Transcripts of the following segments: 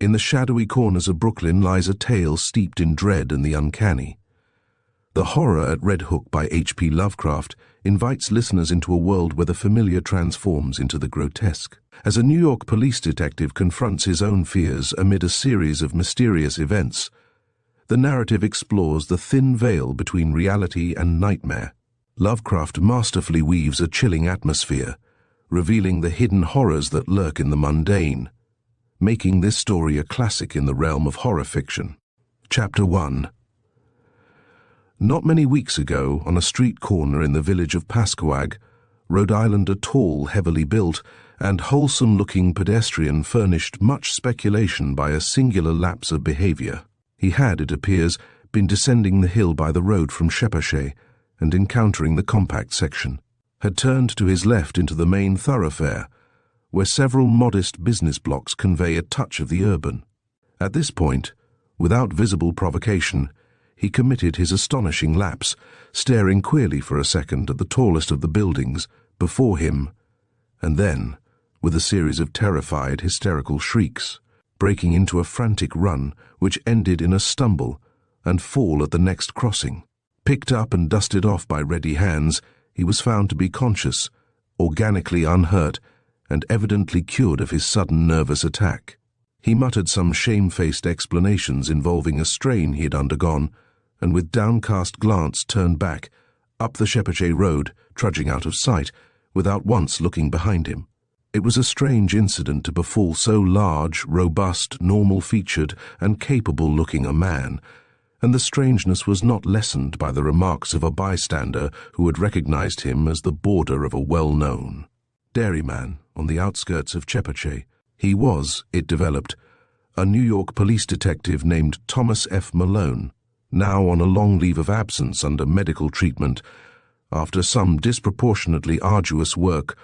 In the shadowy corners of Brooklyn lies a tale steeped in dread and the uncanny. The Horror at Red Hook by H.P. Lovecraft invites listeners into a world where the familiar transforms into the grotesque. As a New York police detective confronts his own fears amid a series of mysterious events, the narrative explores the thin veil between reality and nightmare. Lovecraft masterfully weaves a chilling atmosphere, revealing the hidden horrors that lurk in the mundane, making this story a classic in the realm of horror fiction. Chapter 1. Not many weeks ago, on a street corner in the village of Pascoag, Rhode Island, a tall, heavily built, and wholesome-looking pedestrian furnished much speculation by a singular lapse of behavior. He had, it appears, been descending the hill by the road from Shepherdshay, and encountering the compact section, had turned to his left into the main thoroughfare, where several modest business blocks convey a touch of the urban. At this point, without visible provocation, he committed his astonishing lapse, staring queerly for a second at the tallest of the buildings before him, and then, with a series of terrified, hysterical shrieks, breaking into a frantic run which ended in a stumble and fall at the next crossing. Picked up and dusted off by ready hands, he was found to be conscious, organically unhurt, and evidently cured of his sudden nervous attack. He muttered some shamefaced explanations involving a strain he had undergone, and with downcast glance turned back, up the Shepherdshay Road, trudging out of sight, without once looking behind him. It was a strange incident to befall so large, robust, normal-featured, and capable-looking a man, and the strangeness was not lessened by the remarks of a bystander who had recognized him as the boarder of a well-known dairyman on the outskirts of Shepherdshay. He was, it developed, a New York police detective named Thomas F. Malone, now on a long leave of absence under medical treatment after some disproportionately arduous work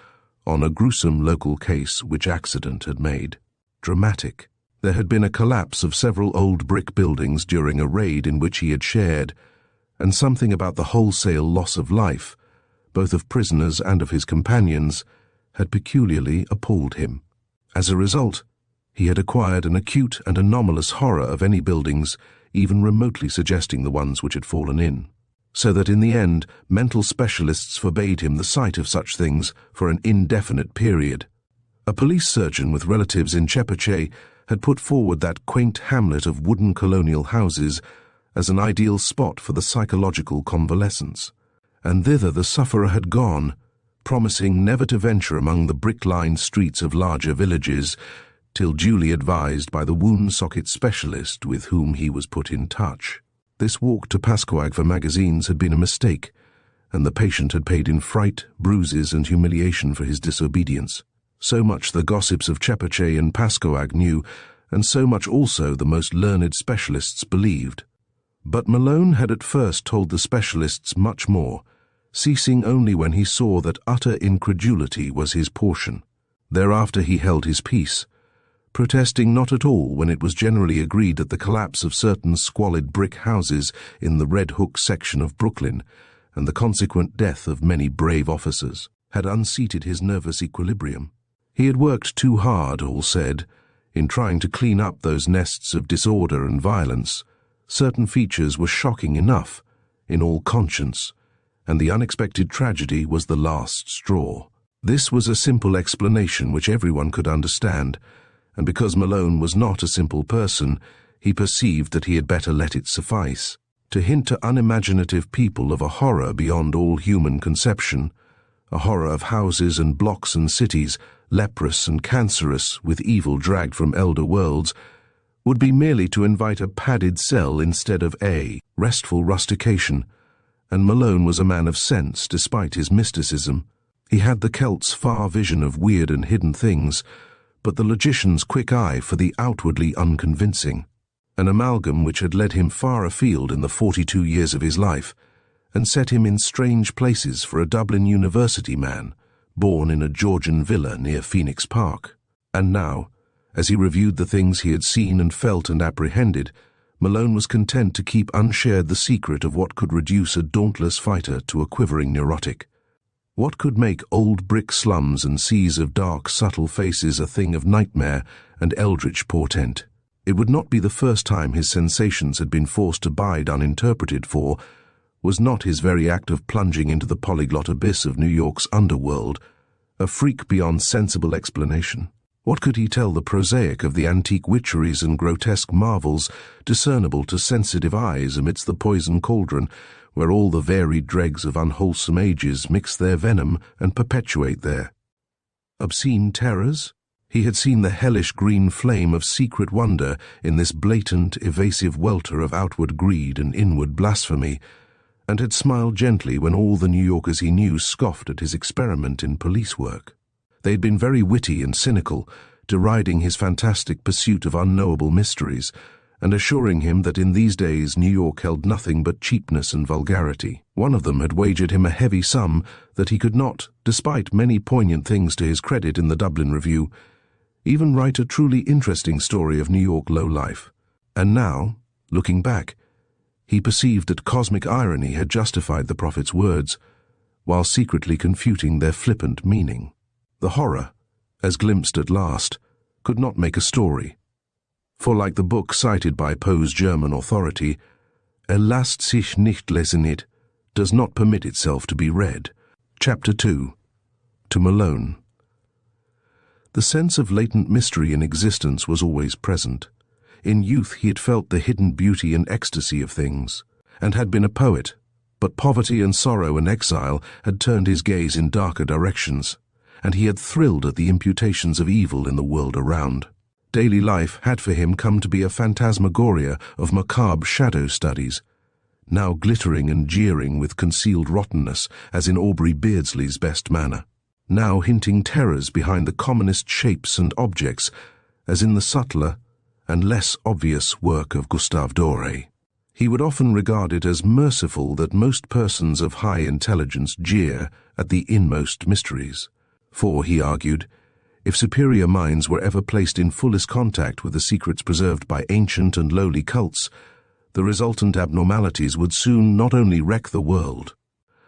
on a gruesome local case which accident had made dramatic. There had been a collapse of several old brick buildings during a raid in which he had shared, and something about the wholesale loss of life, both of prisoners and of his companions, had peculiarly appalled him. As a result, he had acquired an acute and anomalous horror of any buildings even remotely suggesting the ones which had fallen in, so that in the end mental specialists forbade him the sight of such things for an indefinite period. A police surgeon with relatives in Shepherdshay had put forward that quaint hamlet of wooden colonial houses as an ideal spot for the psychological convalescence, and thither the sufferer had gone, promising never to venture among the brick-lined streets of larger villages, till duly advised by the wound socket specialist with whom he was put in touch. This walk to Pascoag for magazines had been a mistake, and the patient had paid in fright, bruises, and humiliation for his disobedience. So much the gossips of Shepherdshay and Pascoag knew, and so much also the most learned specialists believed. But Malone had at first told the specialists much more, ceasing only when he saw that utter incredulity was his portion. Thereafter he held his peace, protesting not at all when it was generally agreed that the collapse of certain squalid brick houses in the Red Hook section of Brooklyn, and the consequent death of many brave officers, had unseated his nervous equilibrium. He had worked too hard, all said, in trying to clean up those nests of disorder and violence. Certain features were shocking enough, in all conscience, and the unexpected tragedy was the last straw. This was a simple explanation which everyone could understand, and because Malone was not a simple person, he perceived that he had better let it suffice. To hint to unimaginative people of a horror beyond all human conception, a horror of houses and blocks and cities, leprous and cancerous with evil dragged from elder worlds, would be merely to invite a padded cell instead of a restful rustication, and Malone was a man of sense despite his mysticism. He had the Celt's far vision of weird and hidden things, but the logician's quick eye for the outwardly unconvincing, an amalgam which had led him far afield in the 42 years of his life, and set him in strange places for a Dublin University man, born in a Georgian villa near Phoenix Park. And now, as he reviewed the things he had seen and felt and apprehended, Malone was content to keep unshared the secret of what could reduce a dauntless fighter to a quivering neurotic. What could make old brick slums and seas of dark, subtle faces a thing of nightmare and eldritch portent? It would not be the first time his sensations had been forced to bide uninterpreted, for was not his very act of plunging into the polyglot abyss of New York's underworld a freak beyond sensible explanation? What could he tell the prosaic of the antique witcheries and grotesque marvels discernible to sensitive eyes amidst the poison cauldron where all the varied dregs of unwholesome ages mix their venom and perpetuate their obscene terrors? He had seen the hellish green flame of secret wonder in this blatant, evasive welter of outward greed and inward blasphemy, and had smiled gently when all the New Yorkers he knew scoffed at his experiment in police work. They had been very witty and cynical, deriding his fantastic pursuit of unknowable mysteries, and assuring him that in these days New York held nothing but cheapness and vulgarity. One of them had wagered him a heavy sum that he could not, despite many poignant things to his credit in the Dublin Review, even write a truly interesting story of New York low-life. And now, looking back, he perceived that cosmic irony had justified the prophet's words, while secretly confuting their flippant meaning. The horror, as glimpsed at last, could not make a story, for like the book cited by Poe's German authority, lasst sich nicht lesen, does not permit itself to be read. Chapter 2. To Malone. The sense of latent mystery in existence was always present. In youth he had felt the hidden beauty and ecstasy of things, and had been a poet, but poverty and sorrow and exile had turned his gaze in darker directions, and he had thrilled at the imputations of evil in the world around. Daily life had for him come to be a phantasmagoria of macabre shadow studies, now glittering and jeering with concealed rottenness as in Aubrey Beardsley's best manner, now hinting terrors behind the commonest shapes and objects as in the subtler and less obvious work of Gustave Doré. He would often regard it as merciful that most persons of high intelligence jeer at the inmost mysteries. For, he argued, if superior minds were ever placed in fullest contact with the secrets preserved by ancient and lowly cults, the resultant abnormalities would soon not only wreck the world,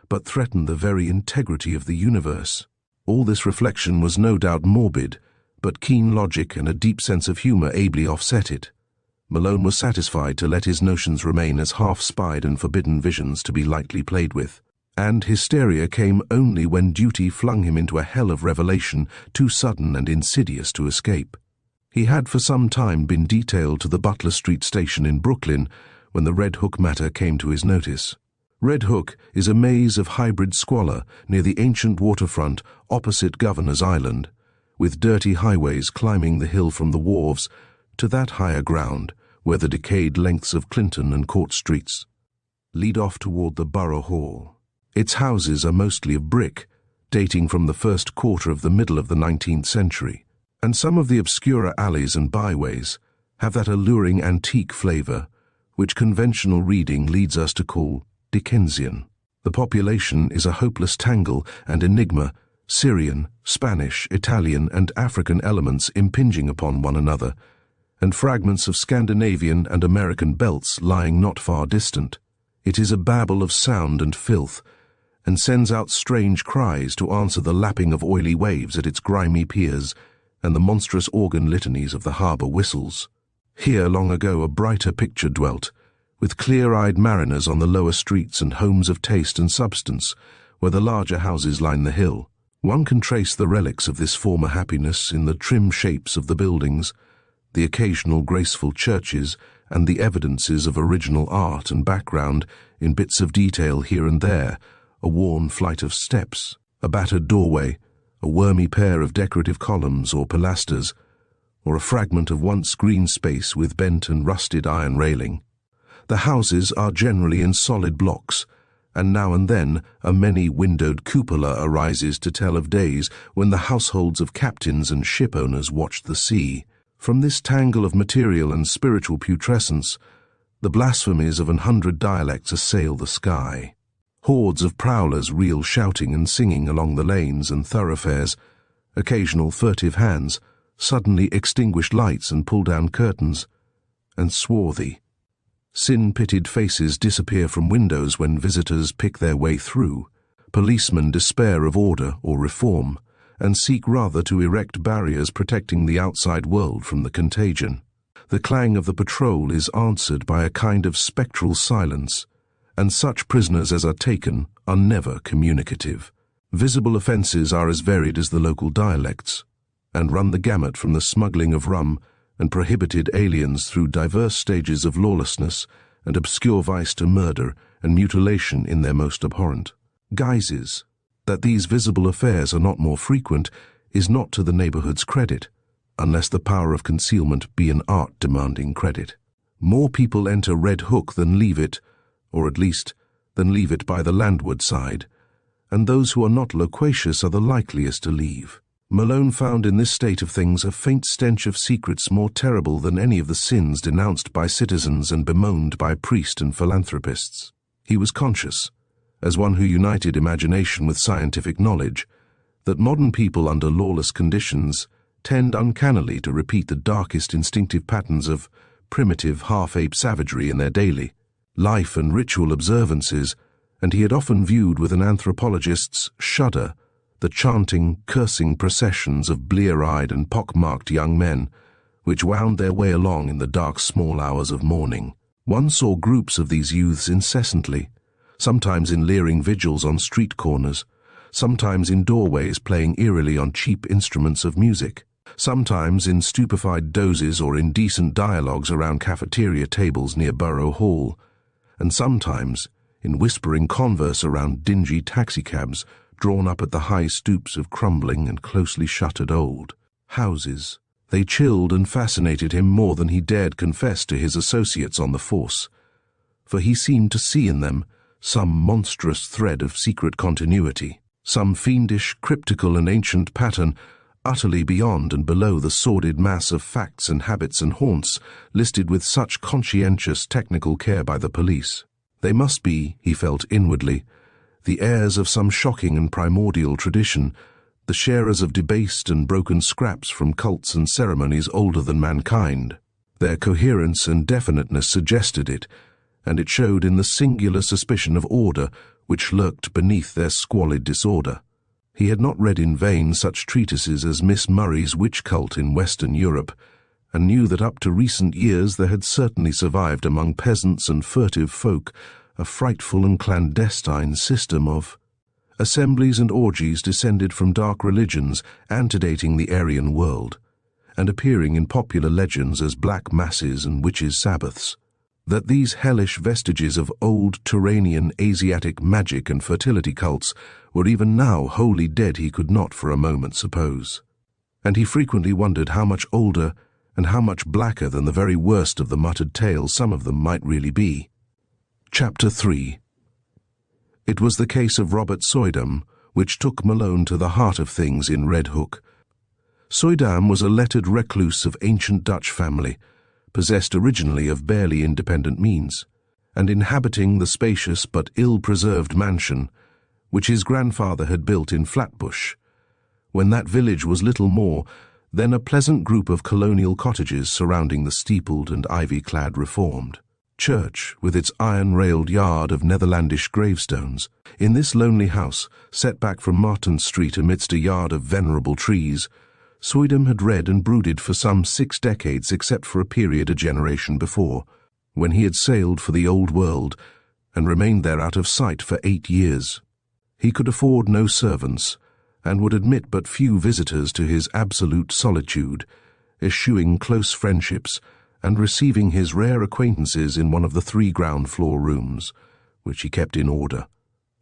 but threaten the very integrity of the universe. All this reflection was no doubt morbid, but keen logic and a deep sense of humor ably offset it. Malone was satisfied to let his notions remain as half-spied and forbidden visions to be lightly played with, and hysteria came only when duty flung him into a hell of revelation too sudden and insidious to escape. He had for some time been detailed to the Butler Street station in Brooklyn when the Red Hook matter came to his notice. Red Hook is a maze of hybrid squalor near the ancient waterfront opposite Governor's Island, with dirty highways climbing the hill from the wharves to that higher ground where the decayed lengths of Clinton and Court Streets lead off toward the Borough Hall. Its houses are mostly of brick, dating from the first quarter of the middle of the 19th century, and some of the obscurer alleys and byways have that alluring antique flavor which conventional reading leads us to call Dickensian. The population is a hopeless tangle and enigma, Syrian, Spanish, Italian, and African elements impinging upon one another, and fragments of Scandinavian and American belts lying not far distant. It is a babel of sound and filth, and sends out strange cries to answer the lapping of oily waves at its grimy piers and the monstrous organ litanies of the harbour whistles. Here long ago a brighter picture dwelt, with clear-eyed mariners on the lower streets and homes of taste and substance, where the larger houses line the hill. One can trace the relics of this former happiness in the trim shapes of the buildings, the occasional graceful churches, and the evidences of original art and background in bits of detail here and there, a worn flight of steps, a battered doorway, a wormy pair of decorative columns or pilasters, or a fragment of once green space with bent and rusted iron railing. The houses are generally in solid blocks, and now and then a many-windowed cupola arises to tell of days when the households of captains and ship owners watched the sea. From this tangle of material and spiritual putrescence, the blasphemies of 100 dialects assail the sky. Hordes of prowlers reel shouting and singing along the lanes and thoroughfares, occasional furtive hands suddenly extinguish lights and pull down curtains, and swarthy, sin-pitted faces disappear from windows when visitors pick their way through. Policemen despair of order or reform, and seek rather to erect barriers protecting the outside world from the contagion. the clang of the patrol is answered by a kind of spectral silence, and such prisoners as are taken are never communicative. Visible offences are as varied as the local dialects, and run the gamut from the smuggling of rum and prohibited aliens through diverse stages of lawlessness and obscure vice to murder and mutilation in their most abhorrent guises. That these visible affairs are not more frequent is not to the neighbourhood's credit, unless the power of concealment be an art demanding credit. More people enter Red Hook than leave it, or at least than leave it by the landward side, and those who are not loquacious are the likeliest to leave. Malone found in this state of things a faint stench of secrets more terrible than any of the sins denounced by citizens and bemoaned by priests and philanthropists. He was conscious, as one who united imagination with scientific knowledge, that modern people under lawless conditions tend uncannily to repeat the darkest instinctive patterns of primitive half-ape savagery in their daily life and ritual observances, and he had often viewed with an anthropologist's shudder the chanting, cursing processions of blear-eyed and pock-marked young men, which wound their way along in the dark small hours of morning. One saw groups of these youths incessantly, sometimes in leering vigils on street corners, sometimes in doorways playing eerily on cheap instruments of music, sometimes in stupefied dozes or indecent dialogues around cafeteria tables near Borough Hall, and sometimes in whispering converse around dingy taxicabs drawn up at the high stoops of crumbling and closely shuttered old houses. They chilled and fascinated him more than he dared confess to his associates on the force, for he seemed to see in them some monstrous thread of secret continuity, some fiendish, cryptical and ancient pattern utterly beyond and below the sordid mass of facts and habits and haunts listed with such conscientious technical care by the police. They must be, he felt inwardly, the heirs of some shocking and primordial tradition, the sharers of debased and broken scraps from cults and ceremonies older than mankind. Their coherence and definiteness suggested it, and it showed in the singular suspicion of order which lurked beneath their squalid disorder. He had not read in vain such treatises as Miss Murray's Witch Cult in Western Europe, and knew that up to recent years there had certainly survived among peasants and furtive folk a frightful and clandestine system of assemblies and orgies descended from dark religions antedating the Aryan world, and appearing in popular legends as black masses and witches' sabbaths. That these hellish vestiges of old Turanian Asiatic magic and fertility cults were even now wholly dead he could not for a moment suppose, and he frequently wondered how much older and how much blacker than the very worst of the muttered tales some of them might really be. Chapter 3. It was the case of Robert Soydam which took Malone to the heart of things in Red Hook. Soydam was a lettered recluse of ancient Dutch family, possessed originally of barely independent means, and inhabiting the spacious but ill-preserved mansion which his grandfather had built in Flatbush, when that village was little more than a pleasant group of colonial cottages surrounding the steepled and ivy-clad Reformed church with its iron-railed yard of Netherlandish gravestones. In this lonely house, set back from Martin Street amidst a yard of venerable trees, Soydam had read and brooded for some 6 decades except for a period a generation before, when he had sailed for the old world and remained there out of sight for 8 years. He could afford no servants, and would admit but few visitors to his absolute solitude, eschewing close friendships and receiving his rare acquaintances in one of the 3 ground-floor rooms, which he kept in order,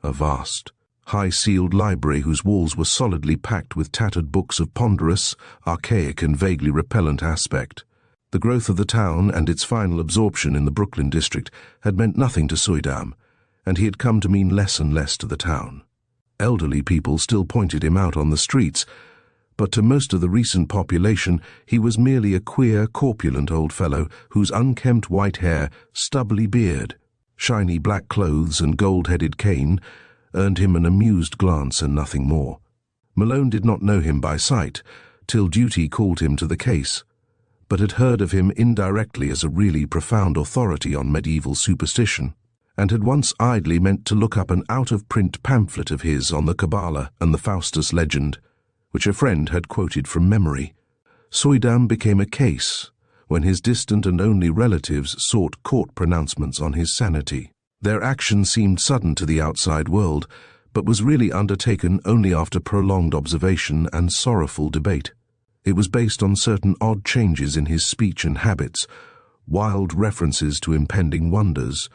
a vast, high-ceiled library whose walls were solidly packed with tattered books of ponderous, archaic and vaguely repellent aspect. The growth of the town and its final absorption in the Brooklyn district had meant nothing to Soydam, and he had come to mean less and less to the town. Elderly people still pointed him out on the streets, but to most of the recent population he was merely a queer, corpulent old fellow whose unkempt white hair, stubbly beard, shiny black clothes and gold-headed cane earned him an amused glance and nothing more. Malone did not know him by sight, till duty called him to the case, but had heard of him indirectly as a really profound authority on medieval superstition, and had once idly meant to look up an out-of-print pamphlet of his on the Kabbalah and the Faustus legend, which a friend had quoted from memory. Soydam became a case when his distant and only relatives sought court pronouncements on his sanity. Their action seemed sudden to the outside world, but was really undertaken only after prolonged observation and sorrowful debate. It was based on certain odd changes in his speech and habits, wild references to impending wonders,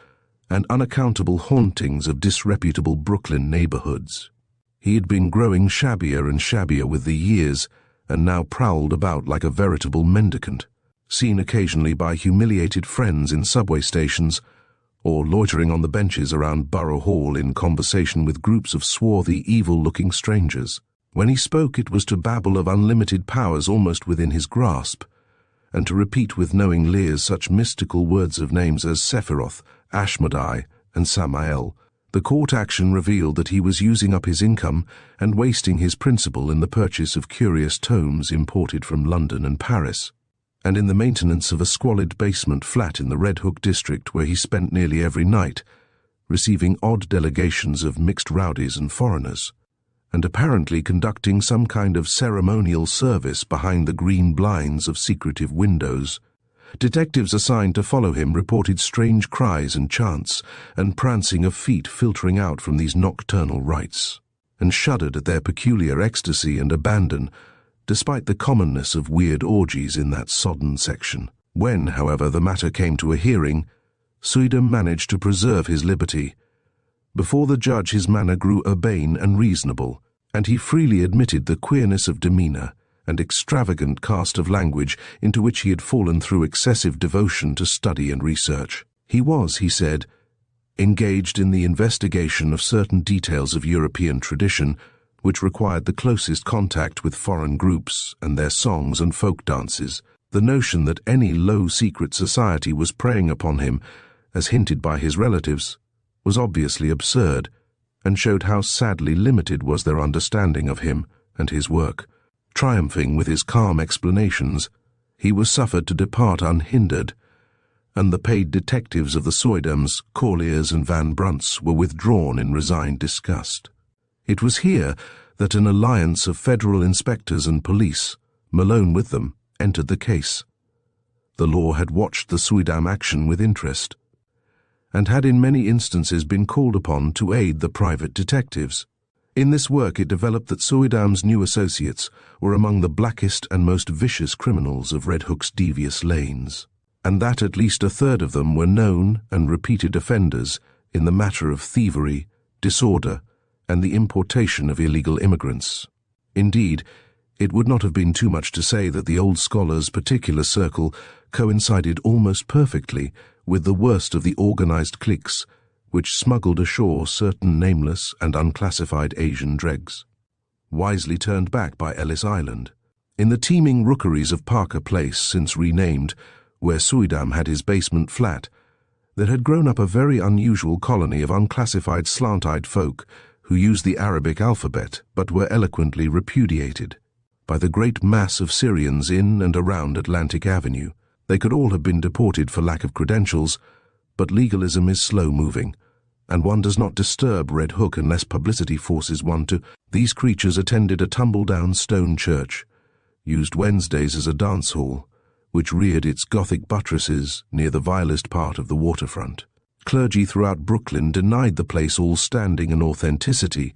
and unaccountable hauntings of disreputable Brooklyn neighborhoods. He had been growing shabbier and shabbier with the years, and now prowled about like a veritable mendicant, seen occasionally by humiliated friends in subway stations, or loitering on the benches around Borough Hall in conversation with groups of swarthy, evil-looking strangers. When he spoke, it was to babble of unlimited powers almost within his grasp, and to repeat with knowing leers such mystical words of names as Sephiroth, Ashmedai, and Samael. The court action revealed that he was using up his income and wasting his principal in the purchase of curious tomes imported from London and Paris, and in the maintenance of a squalid basement flat in the Red Hook district where he spent nearly every night, receiving odd delegations of mixed rowdies and foreigners, and apparently conducting some kind of ceremonial service behind the green blinds of secretive windows. Detectives assigned to follow him reported strange cries and chants and prancing of feet filtering out from these nocturnal rites, and shuddered at their peculiar ecstasy and abandon, despite the commonness of weird orgies in that sodden section. When, however, the matter came to a hearing, Suidam managed to preserve his liberty. Before the judge his manner grew urbane and reasonable, and he freely admitted the queerness of demeanor and extravagant cast of language into which he had fallen through excessive devotion to study and research. He was, he said, engaged in the investigation of certain details of European tradition, which required the closest contact with foreign groups and their songs and folk dances. The notion that any low secret society was preying upon him, as hinted by his relatives, was obviously absurd, and showed how sadly limited was their understanding of him and his work. Triumphing with his calm explanations, he was suffered to depart unhindered, and the paid detectives of the Suidams, Corliers and Van Brunts were withdrawn in resigned disgust. It was here that an alliance of federal inspectors and police, Malone with them, entered the case. The law had watched the Suidam action with interest, and had in many instances been called upon to aid the private detectives. In this work it developed that Suidam's new associates were among the blackest and most vicious criminals of Red Hook's devious lanes, and that at least a third of them were known and repeated offenders in the matter of thievery, disorder, and the importation of illegal immigrants. Indeed, it would not have been too much to say that the old scholar's particular circle coincided almost perfectly with the worst of the organized cliques which smuggled ashore certain nameless and unclassified Asian dregs, wisely turned back by Ellis Island. In the teeming rookeries of Parker Place, since renamed, where Suidam had his basement flat, there had grown up a very unusual colony of unclassified slant-eyed folk who used the Arabic alphabet but were eloquently repudiated by the great mass of Syrians in and around Atlantic Avenue. They could all have been deported for lack of credentials, but legalism is slow-moving, and one does not disturb Red Hook unless publicity forces one to. These creatures attended a tumble-down stone church, used Wednesdays as a dance hall, which reared its Gothic buttresses near the vilest part of the waterfront. Clergy throughout Brooklyn denied the place all standing and authenticity,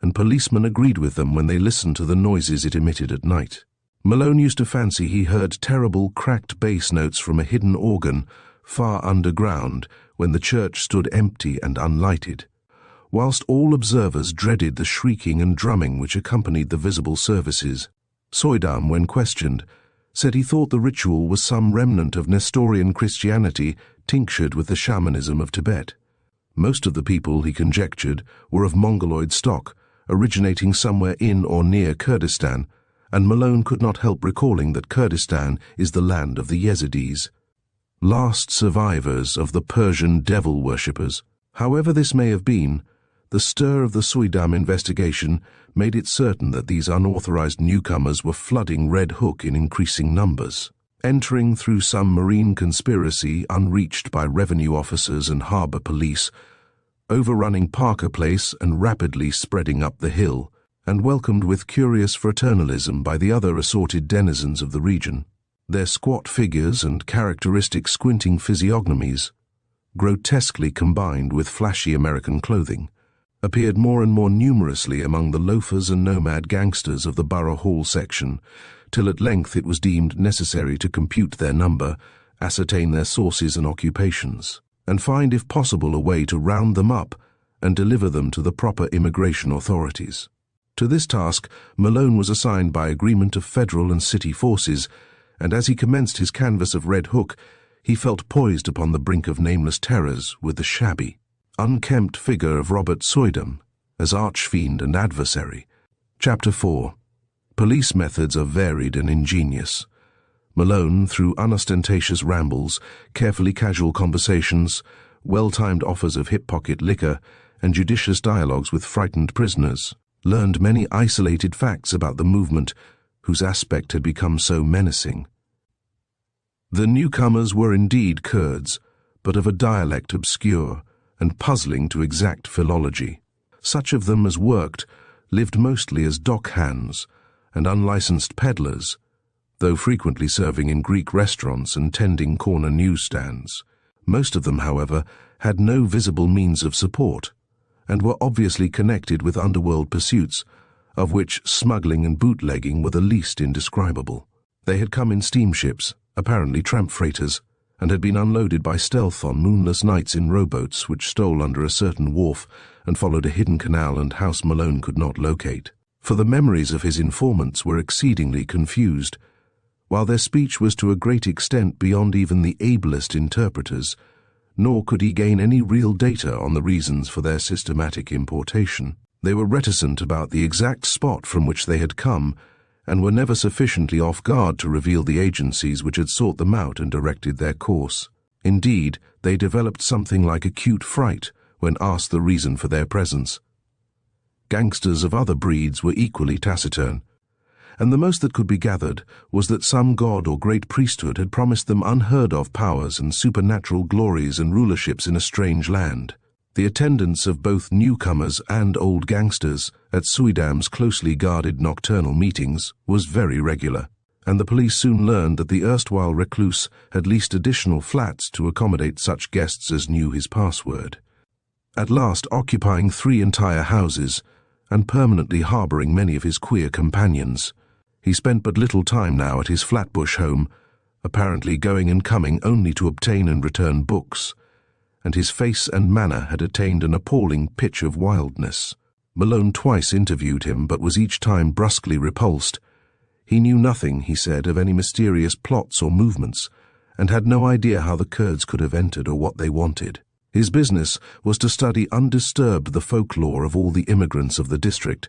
and policemen agreed with them when they listened to the noises it emitted at night. Malone used to fancy he heard terrible cracked bass notes from a hidden organ far underground when the church stood empty and unlighted, whilst all observers dreaded the shrieking and drumming which accompanied the visible services. Suidam, when questioned, said he thought the ritual was some remnant of Nestorian Christianity tinctured with the shamanism of Tibet. Most of the people, he conjectured, were of Mongoloid stock, originating somewhere in or near Kurdistan, and Malone could not help recalling that Kurdistan is the land of the Yazidis, last survivors of the Persian devil worshippers. However this may have been, the stir of the Suidam investigation made it certain that these unauthorized newcomers were flooding Red Hook in increasing numbers, entering through some marine conspiracy unreached by revenue officers and harbor police, overrunning Parker Place and rapidly spreading up the hill, and welcomed with curious fraternalism by the other assorted denizens of the region. Their squat figures and characteristic squinting physiognomies, grotesquely combined with flashy American clothing, appeared more and more numerously among the loafers and nomad gangsters of the Borough Hall section, till at length it was deemed necessary to compute their number, ascertain their sources and occupations, and find if possible a way to round them up and deliver them to the proper immigration authorities. To this task, Malone was assigned by agreement of federal and city forces, and as he commenced his canvass of Red Hook, he felt poised upon the brink of nameless terrors with the shabby, unkempt figure of Robert Soydam as archfiend and adversary. Chapter 4. Police methods are varied and ingenious. Malone, through unostentatious rambles, carefully casual conversations, well-timed offers of hip-pocket liquor, and judicious dialogues with frightened prisoners, learned many isolated facts about the movement whose aspect had become so menacing. The newcomers were indeed Kurds, but of a dialect obscure and puzzling to exact philology. Such of them as worked lived mostly as dock hands and unlicensed peddlers, though frequently serving in Greek restaurants and tending corner newsstands. Most of them, however, had no visible means of support, and were obviously connected with underworld pursuits, of which smuggling and bootlegging were the least indescribable. They had come in steamships, apparently tramp freighters, and had been unloaded by stealth on moonless nights in rowboats which stole under a certain wharf and followed a hidden canal and house Malone could not locate. For the memories of his informants were exceedingly confused, while their speech was to a great extent beyond even the ablest interpreters, nor could he gain any real data on the reasons for their systematic importation. They were reticent about the exact spot from which they had come, and were never sufficiently off guard to reveal the agencies which had sought them out and directed their course. Indeed, they developed something like acute fright when asked the reason for their presence. Gangsters of other breeds were equally taciturn, and the most that could be gathered was that some god or great priesthood had promised them unheard-of powers and supernatural glories and rulerships in a strange land. The attendance of both newcomers and old gangsters at Soydam's closely guarded nocturnal meetings was very regular, and the police soon learned that the erstwhile recluse had leased additional flats to accommodate such guests as knew his password. At last occupying 3 entire houses, and permanently harboring many of his queer companions, he spent but little time now at his Flatbush home, apparently going and coming only to obtain and return books, and his face and manner had attained an appalling pitch of wildness. Malone twice interviewed him, but was each time brusquely repulsed. He knew nothing, he said, of any mysterious plots or movements, and had no idea how the Kurds could have entered or what they wanted. His business was to study undisturbed the folklore of all the immigrants of the district,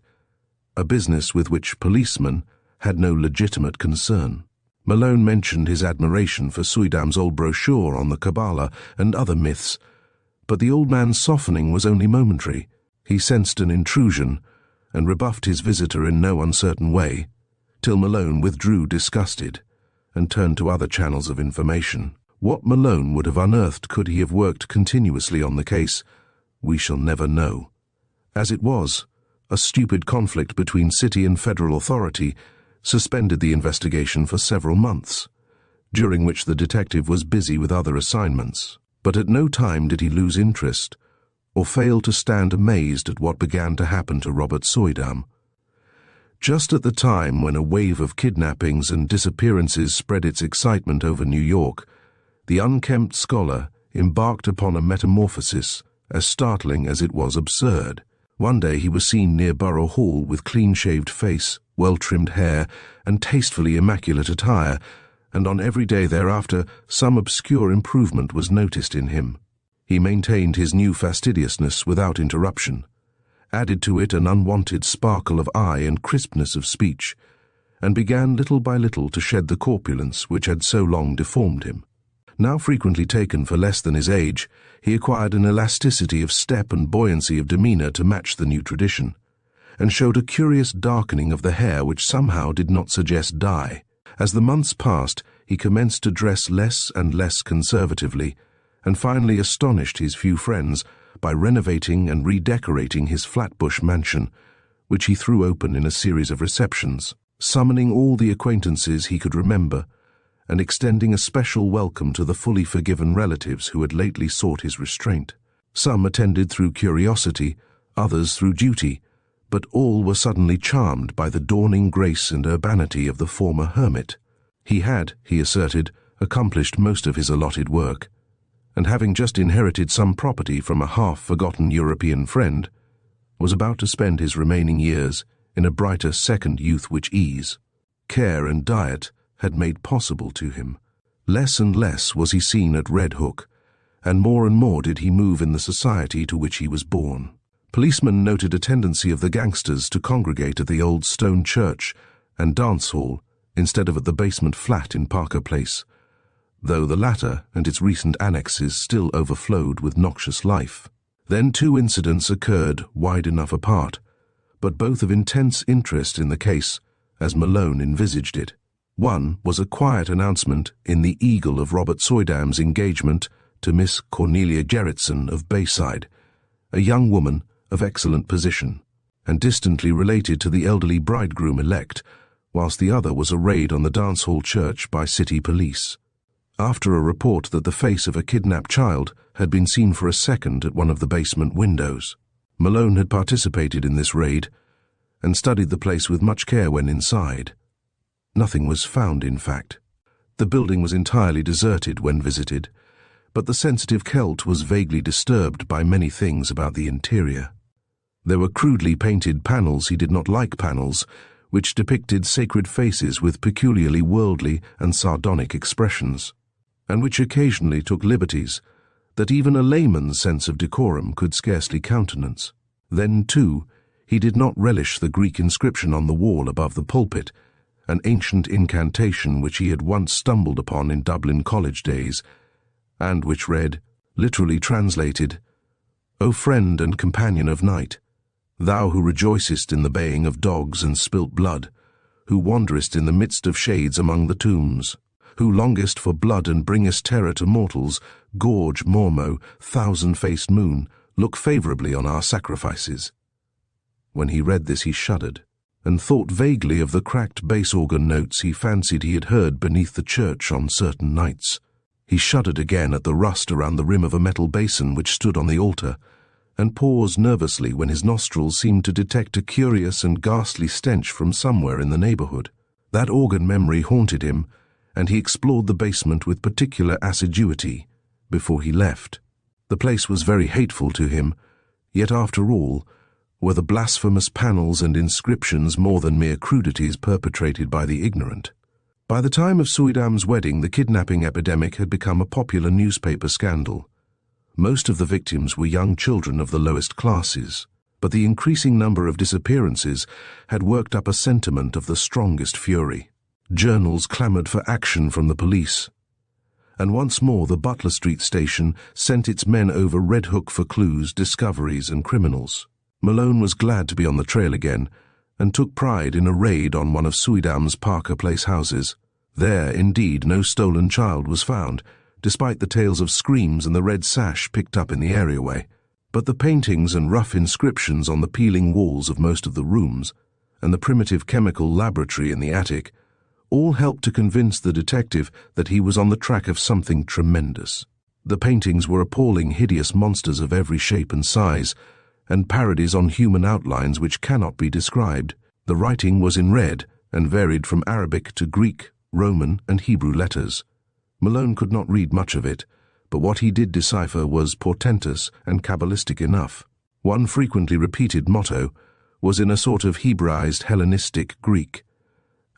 a business with which policemen had no legitimate concern. Malone mentioned his admiration for Soydam's old brochure on the Kabbalah and other myths, but the old man's softening was only momentary. He sensed an intrusion and rebuffed his visitor in no uncertain way, till Malone withdrew disgusted and turned to other channels of information. What Malone would have unearthed could he have worked continuously on the case, we shall never know. As it was, a stupid conflict between city and federal authority suspended the investigation for several months, during which the detective was busy with other assignments. But at no time did he lose interest, or fail to stand amazed at what began to happen to Robert Soydam. Just at the time when a wave of kidnappings and disappearances spread its excitement over New York, the unkempt scholar embarked upon a metamorphosis as startling as it was absurd. One day he was seen near Borough Hall with clean-shaved face, well-trimmed hair, and tastefully immaculate attire, and on every day thereafter some obscure improvement was noticed in him. He maintained his new fastidiousness without interruption, added to it an unwanted sparkle of eye and crispness of speech, and began little by little to shed the corpulence which had so long deformed him. Now frequently taken for less than his age, he acquired an elasticity of step and buoyancy of demeanor to match the new tradition, and showed a curious darkening of the hair which somehow did not suggest dye. As the months passed, he commenced to dress less and less conservatively, and finally astonished his few friends by renovating and redecorating his Flatbush mansion, which he threw open in a series of receptions, summoning all the acquaintances he could remember, and extending a special welcome to the fully forgiven relatives who had lately sought his restraint. Some attended through curiosity, others through duty, but all were suddenly charmed by the dawning grace and urbanity of the former hermit. He had, he asserted, accomplished most of his allotted work, and having just inherited some property from a half-forgotten European friend, was about to spend his remaining years in a brighter second youth which ease, care and diet had made possible to him. Less and less was he seen at Red Hook, and more did he move in the society to which he was born. Policemen noted a tendency of the gangsters to congregate at the old stone church and dance hall instead of at the basement flat in Parker Place, though the latter and its recent annexes still overflowed with noxious life. Then 2 incidents occurred wide enough apart, but both of intense interest in the case, as Malone envisaged it. One was a quiet announcement in the Eagle of Robert Soydam's engagement to Miss Cornelia Gerritsen of Bayside, a young woman of excellent position, and distantly related to the elderly bridegroom-elect, whilst the other was a raid on the dance hall church by city police. After a report that the face of a kidnapped child had been seen for a second at one of the basement windows. Malone had participated in this raid and studied the place with much care when inside. Nothing was found, in fact. The building was entirely deserted when visited, but the sensitive Celt was vaguely disturbed by many things about the interior. There were crudely painted panels he did not like panels, which depicted sacred faces with peculiarly worldly and sardonic expressions, and which occasionally took liberties that even a layman's sense of decorum could scarcely countenance. Then, too, he did not relish the Greek inscription on the wall above the pulpit, an ancient incantation which he had once stumbled upon in Dublin college days, and which read, literally translated, "O friend and companion of night, thou who rejoicest in the baying of dogs and spilt blood, who wanderest in the midst of shades among the tombs, who longest for blood and bringest terror to mortals, gorge, Mormo, thousand-faced moon, look favourably on our sacrifices." When he read this he shuddered, and thought vaguely of the cracked bass organ notes he fancied he had heard beneath the church on certain nights. He shuddered again at the rust around the rim of a metal basin which stood on the altar, and paused nervously when his nostrils seemed to detect a curious and ghastly stench from somewhere in the neighbourhood. That organ memory haunted him, and he explored the basement with particular assiduity before he left. The place was very hateful to him, yet after all, were the blasphemous panels and inscriptions more than mere crudities perpetrated by the ignorant. By the time of Soydam's wedding, the kidnapping epidemic had become a popular newspaper scandal. Most of the victims were young children of the lowest classes, but the increasing number of disappearances had worked up a sentiment of the strongest fury. Journals clamoured for action from the police, and once more the Butler Street station sent its men over Red Hook for clues, discoveries, and criminals. Malone was glad to be on the trail again, and took pride in a raid on one of Soydam's Parker Place houses. There, indeed, no stolen child was found, despite the tales of screams and the red sash picked up in the areaway. But the paintings and rough inscriptions on the peeling walls of most of the rooms, and the primitive chemical laboratory in the attic, all helped to convince the detective that he was on the track of something tremendous. The paintings were appalling, hideous monsters of every shape and size, and parodies on human outlines which cannot be described. The writing was in red, and varied from Arabic to Greek, Roman, and Hebrew letters. Malone could not read much of it, but what he did decipher was portentous and Kabbalistic enough. One frequently repeated motto was in a sort of Hebraized Hellenistic Greek,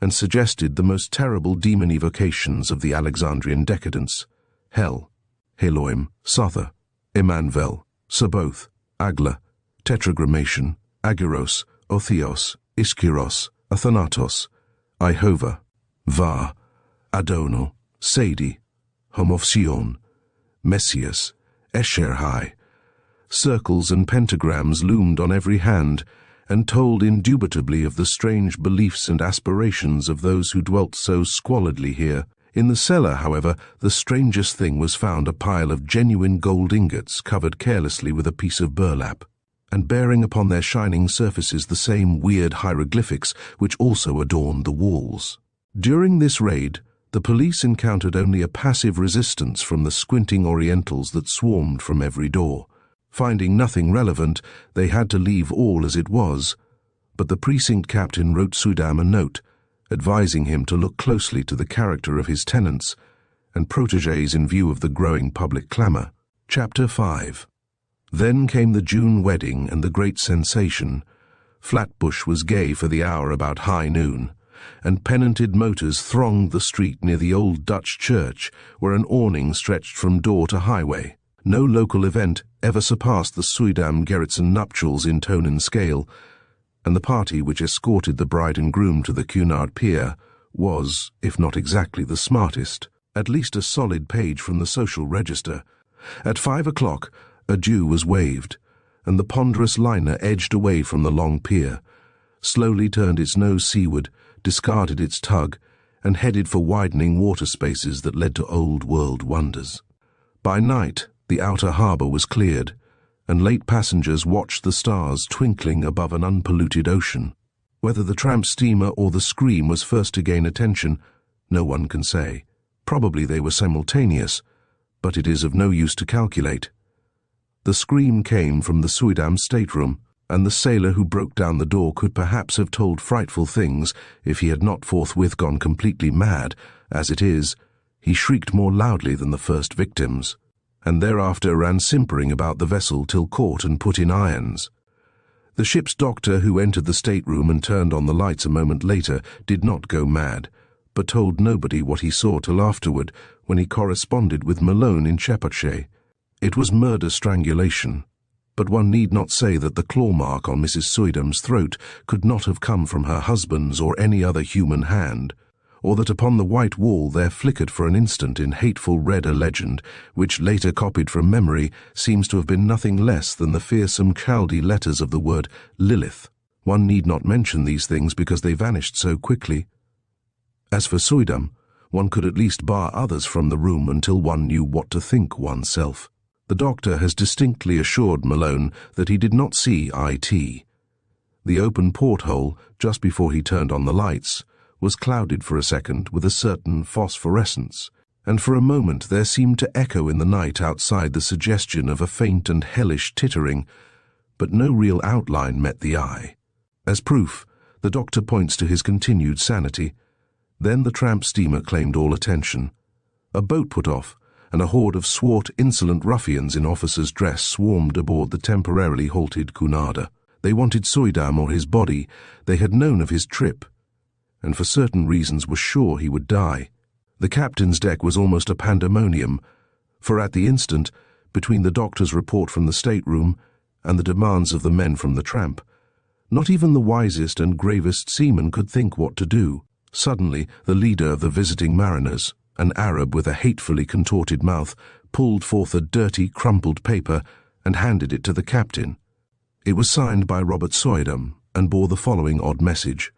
and suggested the most terrible demon evocations of the Alexandrian decadence: Hell, Heloim, Sotha, Emanvel, Saboth, Agla, Tetragrammation, Agiros, Otheos, Ischyros, Athanatos, Ihova, Va, Adono, Sadi, Homopsion, Messias, Escherhai. Circles and pentagrams loomed on every hand, and told indubitably of the strange beliefs and aspirations of those who dwelt so squalidly here. In the cellar, however, the strangest thing was found: a pile of genuine gold ingots covered carelessly with a piece of burlap, and bearing upon their shining surfaces the same weird hieroglyphics which also adorned the walls. During this raid, The police encountered only a passive resistance from the squinting Orientals that swarmed from every door. Finding nothing relevant, they had to leave all as it was, but the precinct captain wrote Suydam a note, advising him to look closely to the character of his tenants and protégés in view of the growing public clamour. Chapter 5. Then came the June wedding and the great sensation. Flatbush was gay for the hour about high noon, and pennanted motors thronged the street near the old Dutch church, where an awning stretched from door to highway. No local event ever surpassed the Suydam-Gerritsen nuptials in tone and scale, and the party which escorted the bride and groom to the Cunard Pier was, if not exactly the smartest, at least a solid page from the social register. At 5 o'clock, adieu was waved, and the ponderous liner edged away from the long pier, slowly turned its nose seaward, discarded its tug, and headed for widening water spaces that led to old-world wonders. By night, the outer harbour was cleared, and late passengers watched the stars twinkling above an unpolluted ocean. Whether the tramp steamer or the Scream was first to gain attention, no one can say. Probably they were simultaneous, but it is of no use to calculate. The Scream came from the Suydam stateroom, and the sailor who broke down the door could perhaps have told frightful things if he had not forthwith gone completely mad. As it is, he shrieked more loudly than the first victims, and thereafter ran simpering about the vessel till caught and put in irons. The ship's doctor, who entered the stateroom and turned on the lights a moment later, did not go mad, but told nobody what he saw till afterward, when he corresponded with Malone in Shepherdshay. It was murder strangulation, but one need not say that the claw mark on Mrs. Suydam's throat could not have come from her husband's or any other human hand, or that upon the white wall there flickered for an instant in hateful red a legend, which later copied from memory seems to have been nothing less than the fearsome Chaldee letters of the word Lilith. One need not mention these things because they vanished so quickly. As for Suydam, one could at least bar others from the room until one knew what to think oneself. The doctor has distinctly assured Malone that he did not see IT. The open porthole, just before he turned on the lights, was clouded for a second with a certain phosphorescence, and for a moment there seemed to echo in the night outside the suggestion of a faint and hellish tittering, but no real outline met the eye. As proof, the doctor points to his continued sanity. Then the tramp steamer claimed all attention. A boat put off, and a horde of swart, insolent ruffians in officers' dress swarmed aboard the temporarily halted Cunarder. They wanted Suydam or his body. They had known of his trip, and for certain reasons were sure he would die. The captain's deck was almost a pandemonium, for at the instant, between the doctor's report from the stateroom and the demands of the men from the tramp, not even the wisest and gravest seaman could think what to do. Suddenly, the leader of the visiting mariners, an Arab with a hatefully contorted mouth, pulled forth a dirty, crumpled paper and handed it to the captain. It was signed by Robert Suydam and bore the following odd message: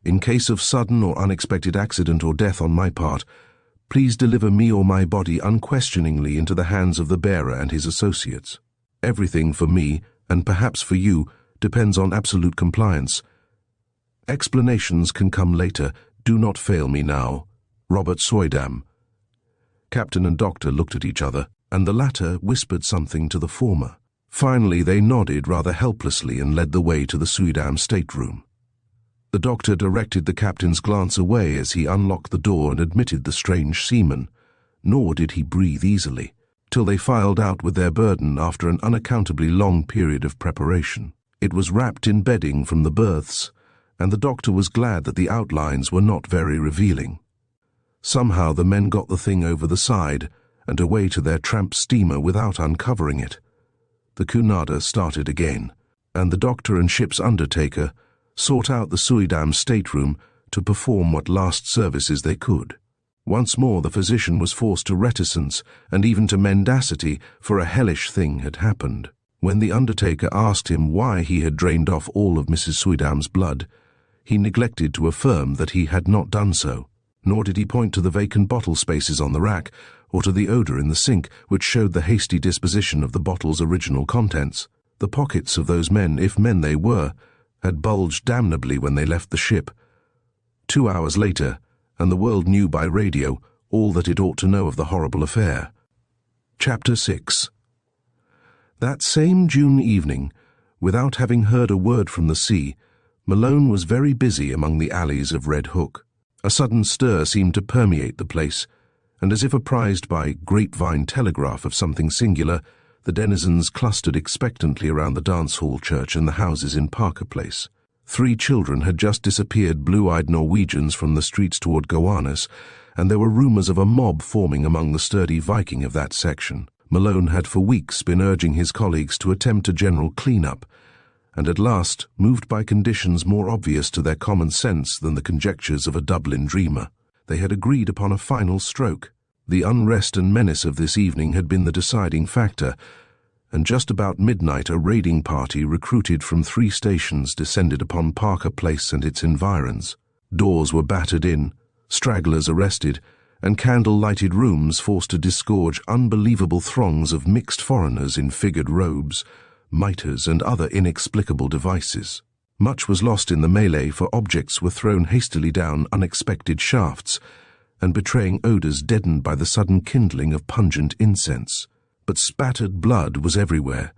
"In case of sudden or unexpected accident or death on my part, please deliver me or my body unquestioningly into the hands of the bearer and his associates. Everything for me, and perhaps for you, depends on absolute compliance. Explanations can come later. Do not fail me now. Robert Suydam." Captain and doctor looked at each other, and the latter whispered something to the former. Finally they nodded rather helplessly and led the way to the Suydam stateroom. The doctor directed the captain's glance away as he unlocked the door and admitted the strange seaman, nor did he breathe easily, till they filed out with their burden after an unaccountably long period of preparation. It was wrapped in bedding from the berths, and the doctor was glad that the outlines were not very revealing. Somehow the men got the thing over the side and away to their tramp steamer without uncovering it. The Cunarder started again, and the doctor and ship's undertaker sought out the Suydam stateroom to perform what last services they could. Once more the physician was forced to reticence and even to mendacity, for a hellish thing had happened. When the undertaker asked him why he had drained off all of Mrs. Suydam's blood, he neglected to affirm that he had not done so, nor did he point to the vacant bottle spaces on the rack or to the odour in the sink, which showed the hasty disposition of the bottle's original contents. The pockets of those men, if men they were, had bulged damnably when they left the ship. 2 hours later, and the world knew by radio all that it ought to know of the horrible affair. Chapter 6. That same June evening, without having heard a word from the sea, Malone was very busy among the alleys of Red Hook. A sudden stir seemed to permeate the place, and as if apprised by grapevine telegraph of something singular, the denizens clustered expectantly around the dance hall church and the houses in Parker Place. 3 children had just disappeared blue-eyed Norwegians from the streets toward Gowanus, and there were rumors of a mob forming among the sturdy Viking of that section. Malone had for weeks been urging his colleagues to attempt a general clean-up, and at last, moved by conditions more obvious to their common sense than the conjectures of a Dublin dreamer, they had agreed upon a final stroke. The unrest and menace of this evening had been the deciding factor, and just about midnight a raiding party recruited from 3 stations descended upon Parker Place and its environs. Doors were battered in, stragglers arrested, and candle-lighted rooms forced to disgorge unbelievable throngs of mixed foreigners in figured robes, mitres and other inexplicable devices. Much was lost in the melee, for objects were thrown hastily down unexpected shafts, and betraying odours deadened by the sudden kindling of pungent incense. But spattered blood was everywhere,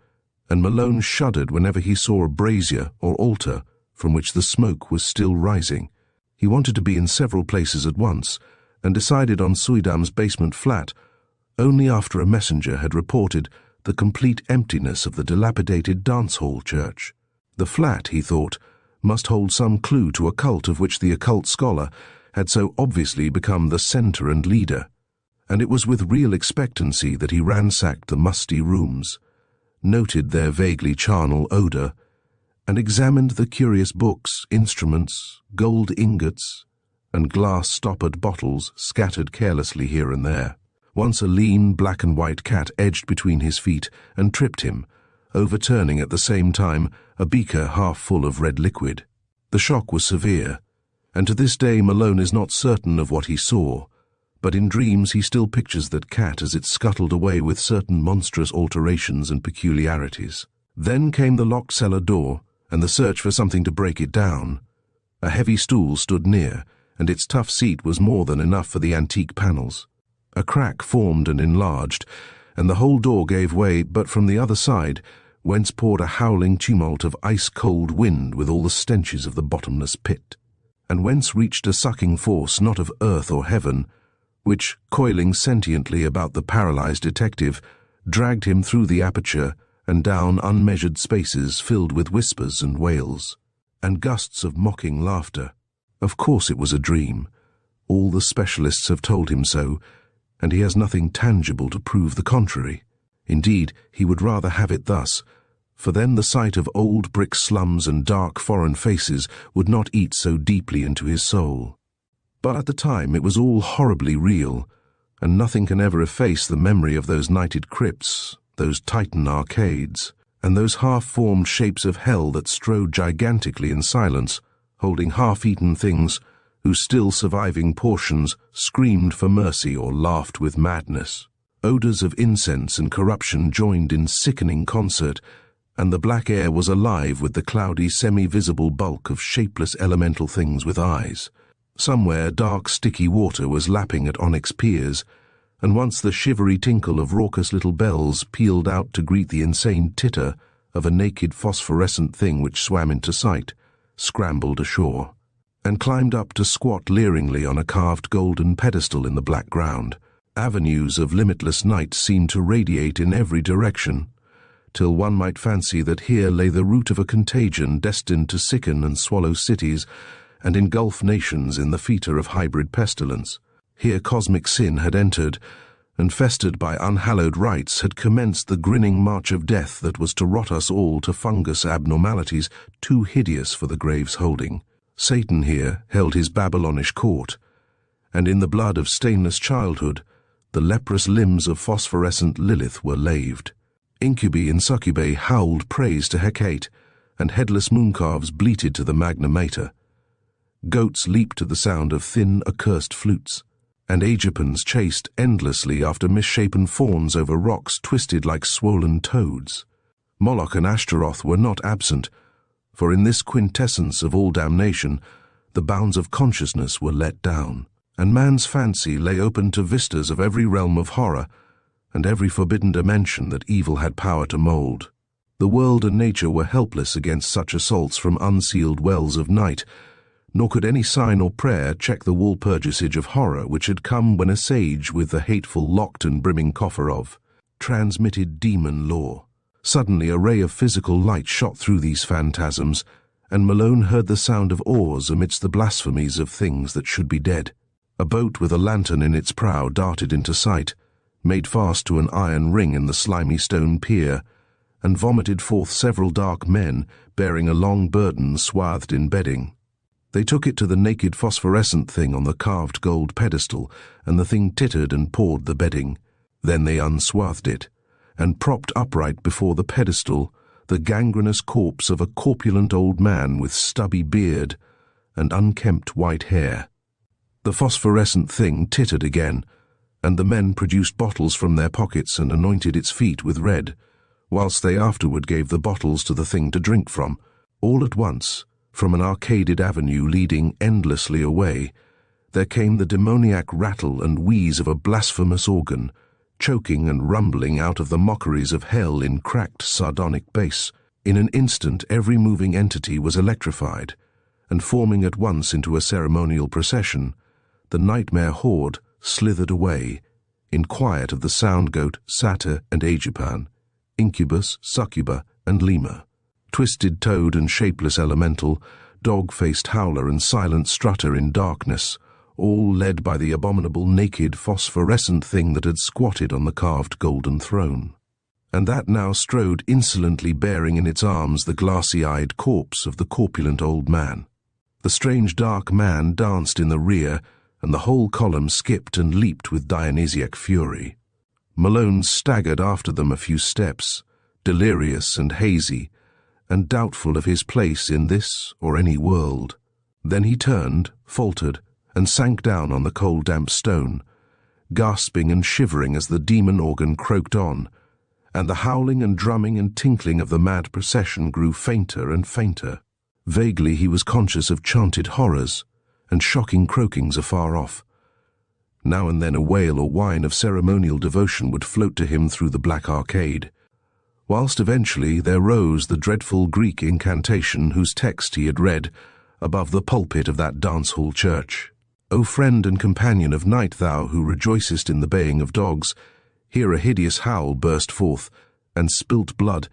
and Malone shuddered whenever he saw a brazier or altar from which the smoke was still rising. He wanted to be in several places at once, and decided on Suidam's basement flat only after a messenger had reported the complete emptiness of the dilapidated dance hall church. The flat, he thought, must hold some clue to a cult of which the occult scholar had so obviously become the centre and leader, and it was with real expectancy that he ransacked the musty rooms, noted their vaguely charnel odour, and examined the curious books, instruments, gold ingots, and glass-stoppered bottles scattered carelessly here and there. Once a lean black-and-white cat edged between his feet and tripped him, overturning at the same time a beaker half full of red liquid. The shock was severe, and to this day Malone is not certain of what he saw, but in dreams he still pictures that cat as it scuttled away with certain monstrous alterations and peculiarities. Then came the locked cellar door, and the search for something to break it down. A heavy stool stood near, and its tough seat was more than enough for the antique panels. A crack formed and enlarged, and the whole door gave way, but from the other side, whence poured a howling tumult of ice-cold wind with all the stenches of the bottomless pit, and whence reached a sucking force not of earth or heaven, which, coiling sentiently about the paralyzed detective, dragged him through the aperture and down unmeasured spaces filled with whispers and wails, and gusts of mocking laughter. Of course it was a dream. All the specialists have told him so, and he has nothing tangible to prove the contrary. Indeed, he would rather have it thus, for then the sight of old brick slums and dark foreign faces would not eat so deeply into his soul. But at the time it was all horribly real, and nothing can ever efface the memory of those nighted crypts, those Titan arcades, and those half-formed shapes of hell that strode gigantically in silence, holding half-eaten things whose still surviving portions screamed for mercy or laughed with madness. Odours of incense and corruption joined in sickening concert, and the black air was alive with the cloudy, semi-visible bulk of shapeless elemental things with eyes. Somewhere dark, sticky water was lapping at onyx piers, and once the shivery tinkle of raucous little bells pealed out to greet the insane titter of a naked phosphorescent thing which swam into sight, scrambled ashore, and climbed up to squat leeringly on a carved golden pedestal in the black ground. Avenues of limitless night seemed to radiate in every direction, till one might fancy that here lay the root of a contagion destined to sicken and swallow cities and engulf nations in the fetor of hybrid pestilence. Here cosmic sin had entered, and festered by unhallowed rites had commenced the grinning march of death that was to rot us all to fungus abnormalities too hideous for the grave's holding. Satan here held his Babylonish court, and in the blood of stainless childhood, the leprous limbs of phosphorescent Lilith were laved. Incubi and succubae howled praise to Hecate, and headless mooncalves bleated to the Magna Mater. Goats leaped to the sound of thin, accursed flutes, and Aegyptians chased endlessly after misshapen fawns over rocks twisted like swollen toads. Moloch and Ashtaroth were not absent, for in this quintessence of all damnation, the bounds of consciousness were let down, and man's fancy lay open to vistas of every realm of horror and every forbidden dimension that evil had power to mold. The world and nature were helpless against such assaults from unsealed wells of night, nor could any sign or prayer check the Walpurgisage of horror which had come when a sage with the hateful locked and brimming coffer of transmitted demon lore. Suddenly a ray of physical light shot through these phantasms, and Malone heard the sound of oars amidst the blasphemies of things that should be dead. A boat with a lantern in its prow darted into sight, made fast to an iron ring in the slimy stone pier, and vomited forth several dark men bearing a long burden swathed in bedding. They took it to the naked phosphorescent thing on the carved gold pedestal, and the thing tittered and pawed the bedding. Then they unswathed it, and propped upright before the pedestal the gangrenous corpse of a corpulent old man with stubby beard and unkempt white hair. The phosphorescent thing tittered again, and the men produced bottles from their pockets and anointed its feet with red, whilst they afterward gave the bottles to the thing to drink from. All at once, from an arcaded avenue leading endlessly away, there came the demoniac rattle and wheeze of a blasphemous organ, choking and rumbling out of the mockeries of hell in cracked sardonic bass. In an instant every moving entity was electrified, and forming at once into a ceremonial procession, the nightmare horde slithered away, in quiet of the sound goat, satyr and aegipan, incubus, succuba and lemur, twisted toad and shapeless elemental, dog-faced howler and silent strutter in darkness, all led by the abominable naked phosphorescent thing that had squatted on the carved golden throne, and that now strode insolently bearing in its arms the glassy-eyed corpse of the corpulent old man. The strange dark man danced in the rear, and the whole column skipped and leaped with Dionysiac fury. Malone staggered after them a few steps, delirious and hazy, and doubtful of his place in this or any world. Then he turned, faltered, and sank down on the cold damp stone, gasping and shivering as the demon organ croaked on, and the howling and drumming and tinkling of the mad procession grew fainter and fainter. Vaguely he was conscious of chanted horrors and shocking croakings afar off. Now and then a wail or whine of ceremonial devotion would float to him through the black arcade, whilst eventually there rose the dreadful Greek incantation whose text he had read above the pulpit of that dance-hall church. O friend and companion of night, thou who rejoicest in the baying of dogs, here a hideous howl burst forth, and spilt blood,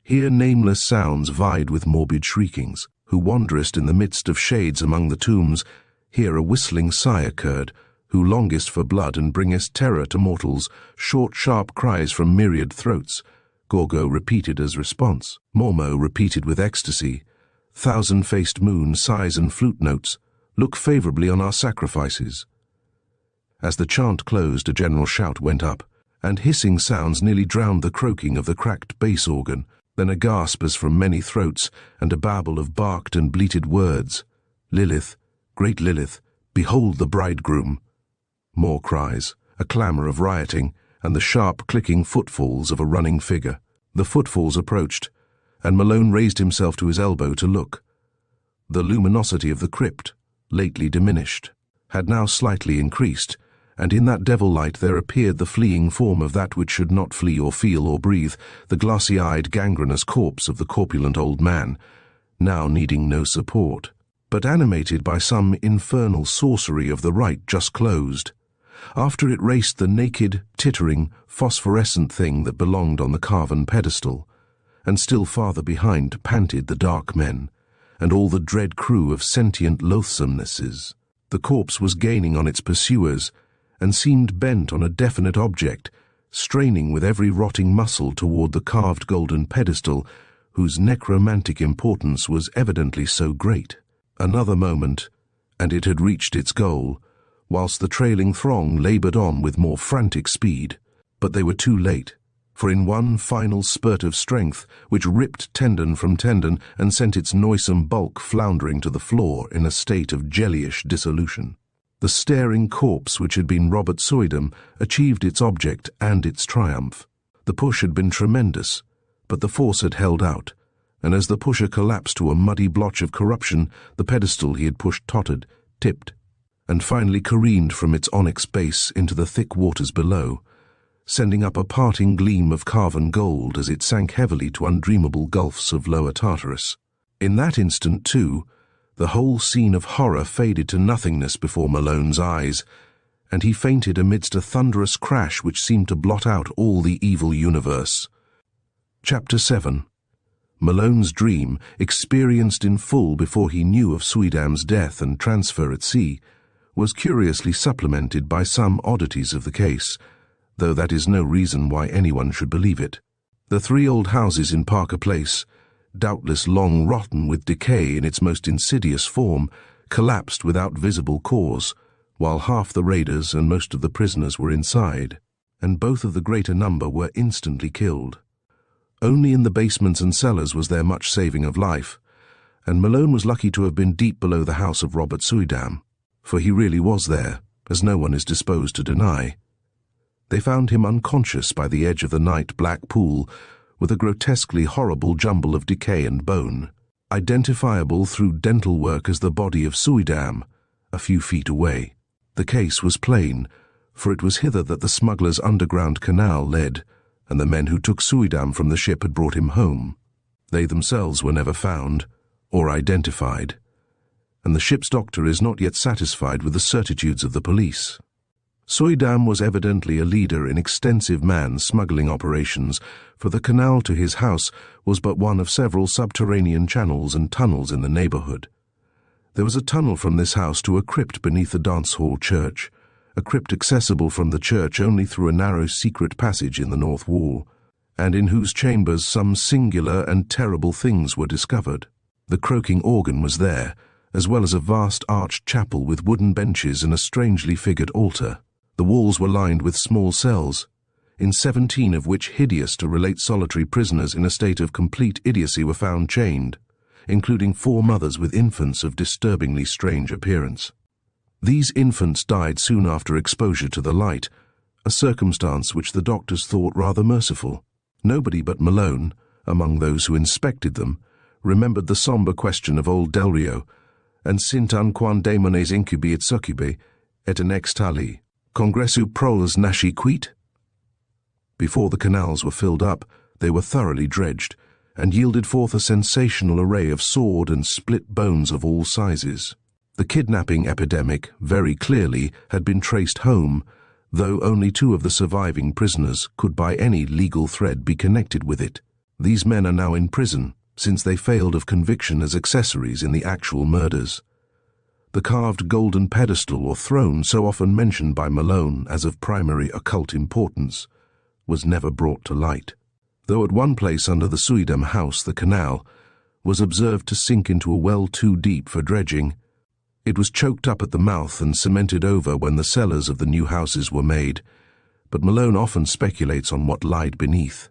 here nameless sounds vied with morbid shriekings, who wanderest in the midst of shades among the tombs, here a whistling sigh occurred, who longest for blood and bringest terror to mortals, short sharp cries from myriad throats, Gorgo repeated as response, Mormo repeated with ecstasy, thousand-faced moon sighs and flute notes, look favourably on our sacrifices. As the chant closed, a general shout went up, and hissing sounds nearly drowned the croaking of the cracked bass organ, then a gasp as from many throats, and a babble of barked and bleated words. Lilith, great Lilith, behold the bridegroom. More cries, a clamour of rioting, and the sharp clicking footfalls of a running figure. The footfalls approached, and Malone raised himself to his elbow to look. The luminosity of the crypt, lately diminished, had now slightly increased, and in that devil light there appeared the fleeing form of that which should not flee or feel or breathe, the glassy-eyed, gangrenous corpse of the corpulent old man, now needing no support, but animated by some infernal sorcery of the rite just closed. After it raced the naked, tittering, phosphorescent thing that belonged on the carven pedestal, and still farther behind panted the dark men, and all the dread crew of sentient loathsomenesses. The corpse was gaining on its pursuers, and seemed bent on a definite object, straining with every rotting muscle toward the carved golden pedestal, whose necromantic importance was evidently so great. Another moment, and it had reached its goal, whilst the trailing throng laboured on with more frantic speed. But they were too late, for in one final spurt of strength, which ripped tendon from tendon and sent its noisome bulk floundering to the floor in a state of jellyish dissolution, the staring corpse which had been Robert Soydam achieved its object and its triumph. The push had been tremendous, but the force had held out, and as the pusher collapsed to a muddy blotch of corruption, the pedestal he had pushed tottered, tipped, and finally careened from its onyx base into the thick waters below, sending up a parting gleam of carven gold as it sank heavily to undreamable gulfs of lower Tartarus. In that instant, too, the whole scene of horror faded to nothingness before Malone's eyes, and he fainted amidst a thunderous crash which seemed to blot out all the evil universe. Chapter 7. Malone's dream, experienced in full before he knew of Suidam's death and transfer at sea, was curiously supplemented by some oddities of the case, though that is no reason why anyone should believe it. The 3 old houses in Parker Place, doubtless long rotten with decay in its most insidious form, collapsed without visible cause, while half the raiders and most of the prisoners were inside, and both of the greater number were instantly killed. Only in the basements and cellars was there much saving of life, and Malone was lucky to have been deep below the house of Robert Suidam, for he really was there, as no one is disposed to deny. They found him unconscious by the edge of the night black pool, with a grotesquely horrible jumble of decay and bone, identifiable through dental work as the body of Suidam, a few feet away. The case was plain, for it was hither that the smugglers' underground canal led, and the men who took Suidam from the ship had brought him home. They themselves were never found, or identified, and the ship's doctor is not yet satisfied with the certitudes of the police. Suidam was evidently a leader in extensive man-smuggling operations, for the canal to his house was but one of several subterranean channels and tunnels in the neighborhood. There was a tunnel from this house to a crypt beneath the dance hall church, a crypt accessible from the church only through a narrow secret passage in the north wall, and in whose chambers some singular and terrible things were discovered. The croaking organ was there, as well as a vast arched chapel with wooden benches and a strangely figured altar. The walls were lined with small cells, in 17 of which hideous to relate solitary prisoners in a state of complete idiocy were found chained, including 4 mothers with infants of disturbingly strange appearance. These infants died soon after exposure to the light, a circumstance which the doctors thought rather merciful. Nobody but Malone, among those who inspected them, remembered the sombre question of old Delrio, and sint unquam daemones incubi et succubi, et in extali, congressu proles nasci quit? Before the canals were filled up, they were thoroughly dredged, and yielded forth a sensational array of sawed and split bones of all sizes. The kidnapping epidemic, very clearly, had been traced home, though only 2 of the surviving prisoners could by any legal thread be connected with it. These men are now in prison, since they failed of conviction as accessories in the actual murders. The carved golden pedestal or throne so often mentioned by Malone as of primary occult importance was never brought to light, though at one place under the Suidam house, the canal, was observed to sink into a well too deep for dredging. It was choked up at the mouth and cemented over when the cellars of the new houses were made, but Malone often speculates on what lied beneath.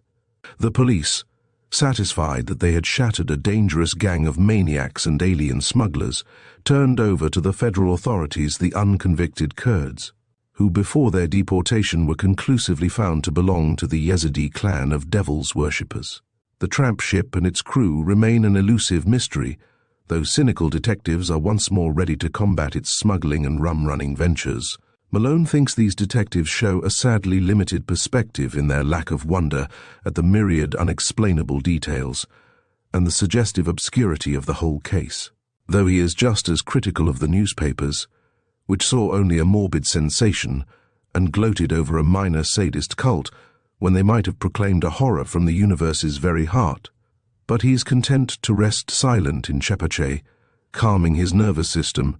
The police, satisfied that they had shattered a dangerous gang of maniacs and alien smugglers, turned over to the federal authorities the unconvicted Kurds, who before their deportation were conclusively found to belong to the Yazidi clan of devils worshippers. The tramp ship and its crew remain an elusive mystery, though cynical detectives are once more ready to combat its smuggling and rum-running ventures. Malone thinks these detectives show a sadly limited perspective in their lack of wonder at the myriad unexplainable details and the suggestive obscurity of the whole case, though he is just as critical of the newspapers, which saw only a morbid sensation and gloated over a minor sadist cult when they might have proclaimed a horror from the universe's very heart. But he is content to rest silent in Chepache, calming his nervous system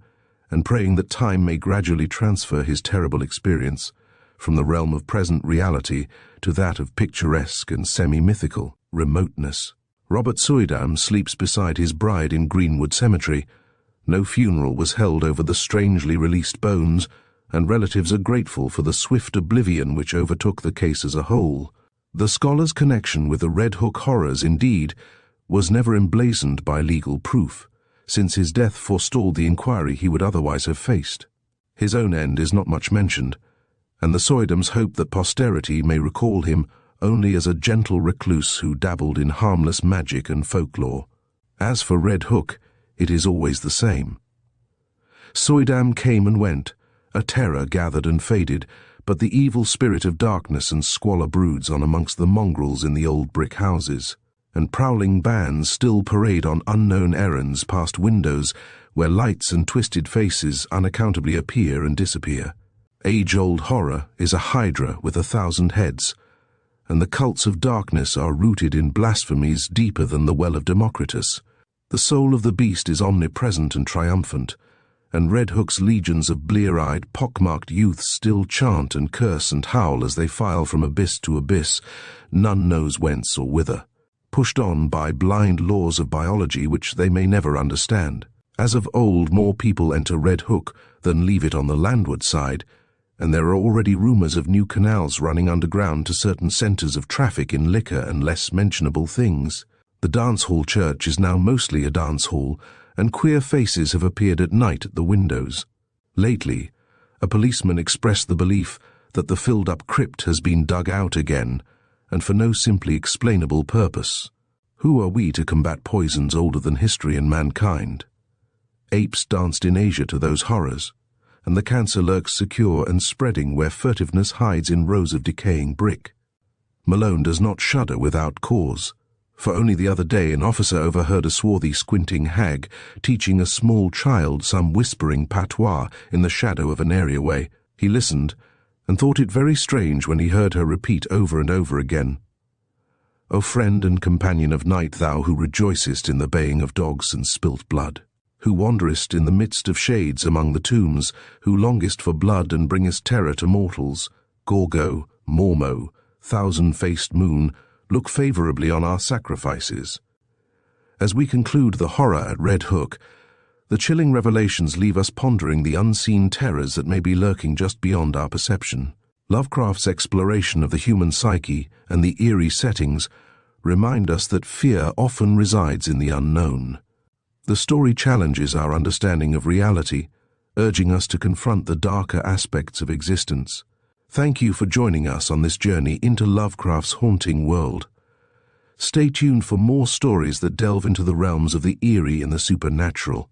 and praying that time may gradually transfer his terrible experience from the realm of present reality to that of picturesque and semi-mythical remoteness. Robert Suidam sleeps beside his bride in Greenwood Cemetery. No funeral was held over the strangely released bones, and relatives are grateful for the swift oblivion which overtook the case as a whole. The scholar's connection with the Red Hook horrors, indeed, was never emblazoned by legal proof, since his death forestalled the inquiry he would otherwise have faced. His own end is not much mentioned, and the Suidams hope that posterity may recall him only as a gentle recluse who dabbled in harmless magic and folklore. As for Red Hook, it is always the same. Soidam came and went, a terror gathered and faded, but the evil spirit of darkness and squalor broods on amongst the mongrels in the old brick houses, and prowling bands still parade on unknown errands past windows where lights and twisted faces unaccountably appear and disappear. Age-old horror is a hydra with 1,000 heads, and the cults of darkness are rooted in blasphemies deeper than the well of Democritus. The soul of the beast is omnipresent and triumphant, and Red Hook's legions of blear-eyed, pockmarked youths still chant and curse and howl as they file from abyss to abyss, none knows whence or whither, pushed on by blind laws of biology which they may never understand. As of old, more people enter Red Hook than leave it on the landward side, and there are already rumors of new canals running underground to certain centers of traffic in liquor and less mentionable things. The dance hall church is now mostly a dance hall, and queer faces have appeared at night at the windows. Lately, a policeman expressed the belief that the filled-up crypt has been dug out again, and for no simply explainable purpose. Who are we to combat poisons older than history and mankind? Apes danced in Asia to those horrors, and the cancer lurks secure and spreading where furtiveness hides in rows of decaying brick. Malone does not shudder without cause, for only the other day an officer overheard a swarthy, squinting hag teaching a small child some whispering patois in the shadow of an areaway. He listened, and thought it very strange when he heard her repeat over and over again, "O friend and companion of night, thou who rejoicest in the baying of dogs and spilt blood, who wanderest in the midst of shades among the tombs, who longest for blood and bringest terror to mortals, Gorgo, Mormo, thousand-faced moon, look favorably on our sacrifices." As we conclude the horror at Red Hook, the chilling revelations leave us pondering the unseen terrors that may be lurking just beyond our perception. Lovecraft's exploration of the human psyche and the eerie settings remind us that fear often resides in the unknown. The story challenges our understanding of reality, urging us to confront the darker aspects of existence. Thank you for joining us on this journey into Lovecraft's haunting world. Stay tuned for more stories that delve into the realms of the eerie and the supernatural.